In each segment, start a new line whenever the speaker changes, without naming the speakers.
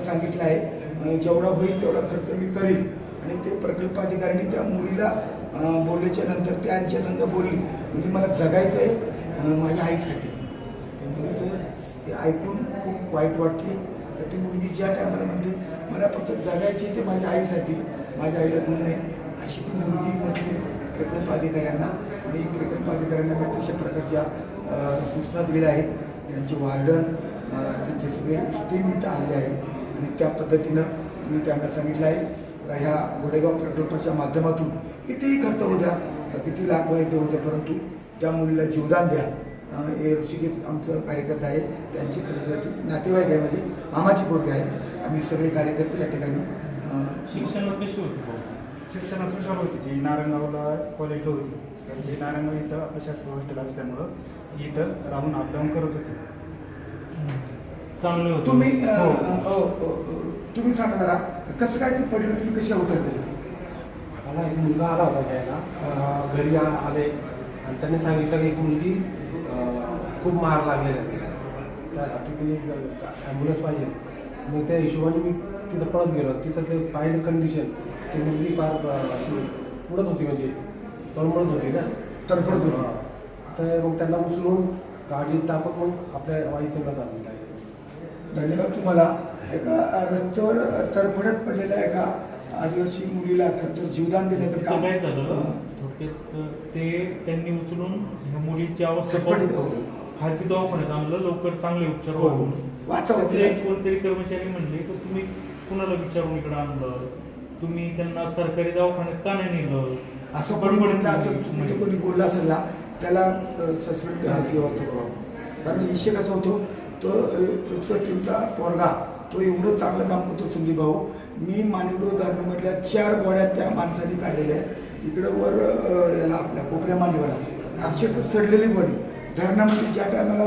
सांगितलं आहे जेवढा होईल तेवढा खर्च मी करेल आणि ते प्रकल्प अधिकाऱ्यांनी त्या मुलीला बोलल्याच्या नंतर त्यांच्या संग बोलली म्हणजे मला जगायचं आहे माझ्या आईसाठी. त्या मुलीचं ते ऐकून खूप वाईट वाटते. तर ती मुलगी ज्या टायमाला म्हणते मला फक्त जगायची ते माझ्या आईसाठी, माझ्या आईला गुण नाही अशी ती मुलगी म्हटली प्रकल्प अधिकाऱ्यांना. आणि प्रकल्प अधिकाऱ्यांना मी तशा प्रकारच्या सूचना दिल्या आहेत. त्यांचे वार्डन त्यांचे सगळे टीम इथं आले आहे आणि त्या पद्धतीनं मी त्यांना सांगितलं आहे का ह्या गोडेगाव प्रकल्पाच्या माध्यमातून कितीही खर्च होऊ द्या, किती लाख वैद्य होऊ द्या, परंतु त्या मुलीला जीवदान द्या. हे ऋषिकेश आमचं कार्यकर्ता आहे, त्यांची खरेदीसाठी नातेवाईक आहे म्हणजे मामाची पोरगी आहे. आम्ही सगळे कार्यकर्ते या ठिकाणी
शिक्षणात कशी होती?
शिक्षणात हुशार होती ती. नारंगावला कॉलेजला होती. कारण ती नारंगाव इथं आपलं शासकीय हॉस्टेल असल्यामुळं ती इथं राहून अपडाऊन करत होती.
चांगले होते.
तुम्ही सांगा जरा कसं काय ती पडली, तुम्ही कशी अवतर दिली?
मला एक मुलगा आला होता घ्यायला, घरी आले आणि त्यांनी सांगितलं की एक मुलगी खूप मार लागलेला आहे तिला, त्यासाठी ती ॲम्ब्युलन्स पाहिजे. मग त्या हिशोबाने मी तिथं पळत गेलो. तिथं ते पाहिलं कंडिशन, ती मुलगी फार अशी उडत होती, म्हणजे तळमळत होती ना,
तरफडत होती.
तर मग त्यांना उचलून गाडीत टाकून मग आपल्या वाईसेला चाललेलं आहे.
धन्यवाद तुम्हाला. एका रस्त्यावर तरफडत पडलेल्या एका आदिवासी मुलीला खरं तर जीवदान देण्याचं काम
काय झालं थोडक्यात ते त्यांनी उचलून ह्या मुलीची अवस्था खाजगी दवाखान्यात आणलं, लवकर चांगले उपचार व्हावे.
वाचवलं.
कोणतरी कर्मचारी म्हणले की तुम्ही कुणाला विचारून इकडे आणलं, तुम्ही त्यांना सरकारी दवाखान्यात का नाही नेलं,
असं बडबड असं म्हणजे कोणी बोलला असेल ना त्याला सस्पेंड करण्याची व्यवस्था करावं. कारण विषय कसा होतो तो टीमचा पोरगा तो एवढं चांगलं काम करतो. संदीप भाऊ, मी मानिवडो धरणमधल्या 4 गोड्या त्या माणसाने काढलेल्या आहेत. इकडं वर याला आपल्या कोपऱ्या मांडीवाला अक्षरशः सडलेली बॉडी धरणामध्ये ज्या टायमाला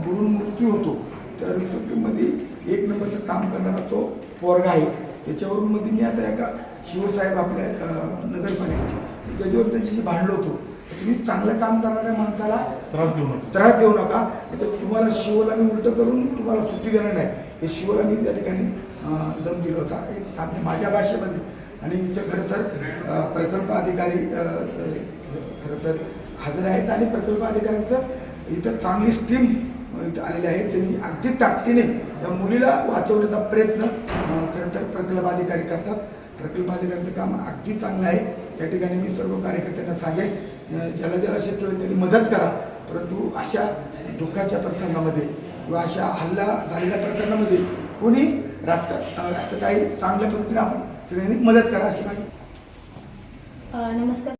बुडून मृत्यू होतो त्या रिसोर्टमध्ये 1 नंबरचं काम करणारा तो पोरगा आहे. त्याच्यावरून मध्ये मी आता एका शिवसाहेब आपल्या नगरपालिकेचे त्याच्यावर त्याच्याशी भांडलो होतो. तुम्ही चांगलं काम करणाऱ्या माणसाला त्रास देऊ नका. तर तुम्हाला शिवला मी उलटं करून तुम्हाला सुट्टी देणार नाही. हे शिवला मी त्या ठिकाणी दम दिला होता एक चांगले माझ्या भाषेमध्ये. आणि इथं खरं तर प्रकल्प अधिकारी खरं तर हजर आहेत आणि प्रकल्प अधिकाऱ्यांचं इथं चांगली स्टीम इथं आलेली आहे. त्यांनी अगदी ताकदीने या मुलीला वाचवण्याचा प्रयत्न खरं तर प्रकल्प अधिकारी करतात. प्रकल्प अधिकाऱ्यांचं काम अगदी चांगलं आहे. या ठिकाणी मी सर्व कार्यकर्त्यांना सांगेन ज्याला ज्याला शक्य होईल त्यांनी मदत करा. परंतु अशा दुःखाच्या प्रसंगामध्ये किंवा अशा हल्ला झालेल्या प्रकरणामध्ये कोणी राजकारण असं काही चांगल्या पद्धतीने आपण सगळ्यांनी मदत करा अशी माझी.
नमस्कार.